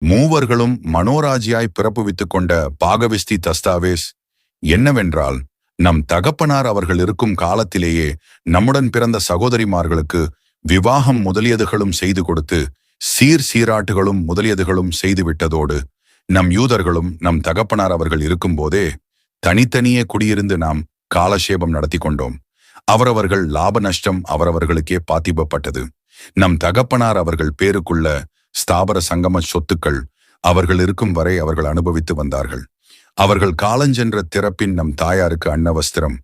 மூவர்களும் மனோராஜியாய் பிறப்புவித்துக் கொண்ட பாகவிஸ்தி தஸ்தாவேஸ் என்னவென்றால், நம் தகப்பனார் அவர்கள் இருக்கும் காலத்திலேயே நம்முடன் பிறந்த சகோதரிமார்களுக்கு விவாகம் முதலியதுகளும் செய்து கொடுத்து சீராட்டுகளும் முதலியதுகளும் செய்துவிட்டதோடு, நம் யூதர்களும் நம் தகப்பனார் அவர்கள் இருக்கும்போதே தனித்தனியே குடியிருந்து நாம் காலசேபம் நடத்தி கொண்டோம். அவரவர்கள் லாப நஷ்டம் அவரவர்களுக்கே பாத்திபப்பட்டது. நம் தகப்பனார் அவர்கள் பேருக்குள்ள ஸ்தாபர சங்கம சொத்துக்கள் அவர்கள் இருக்கும் வரை அவர்கள் அனுபவித்து வந்தார்கள். அவர்கள் காலஞ்சென்ற திறப்பின் நம் தாயாருக்கு அன்னவஸ்திரம்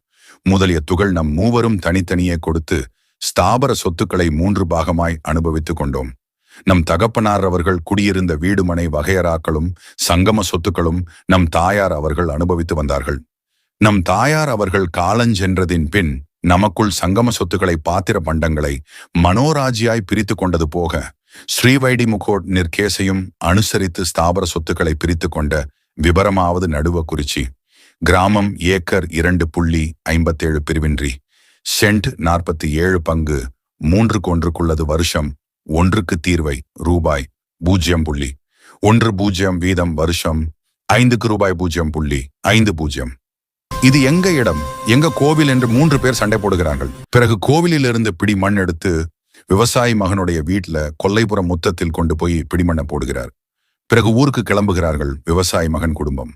முதலிய துகள் நம் மூவரும் தனித்தனியே கொடுத்து ஸ்தாபர சொத்துக்களை 3 பாகமாய் அனுபவித்துக் கொண்டோம். நம் தகப்பனார் அவர்கள் குடியிருந்த வீடுமனை வகையறாக்களும் சங்கம சொத்துக்களும் நம் தாயார் அவர்கள் அனுபவித்து வந்தார்கள். நம் தாயார் அவர்கள் காலஞ்சென்றதின் பின் நமக்குள் சங்கம சொத்துக்களை பாத்திர பண்டங்களை மனோராஜியாய் பிரித்து கொண்டது போக, ஸ்ரீவைடி முகோட் நிர்கேசையும் அனுசரித்து ஸ்தாபர சொத்துக்களை பிரித்து கொண்ட விபரமாவது நடுவ குறிச்சி. கிராமம் ஏக்கர் 2.57 பிரிவின்றி, சென்ட் 47 பங்கு 3 வருஷம் 1க்கு தீர்வை ரூபாய் 0.10 வீதம் வருஷம் 5க்கு ரூபாய் 0.50. இது எங்க இடம், எங்க கோவில் என்று 3 பேர் சண்டை போடுகிறார்கள். பிறகு கோவிலில் இருந்து பிடி மண் எடுத்து விவசாயி மகனுடைய வீட்டுல கொல்லைப்புறம் முத்தத்தில் கொண்டு போய் பிடிமண்ண போடுகிறார். பிறகு ஊருக்கு கிளம்புகிறார்கள் விவசாயி மகன் குடும்பம்.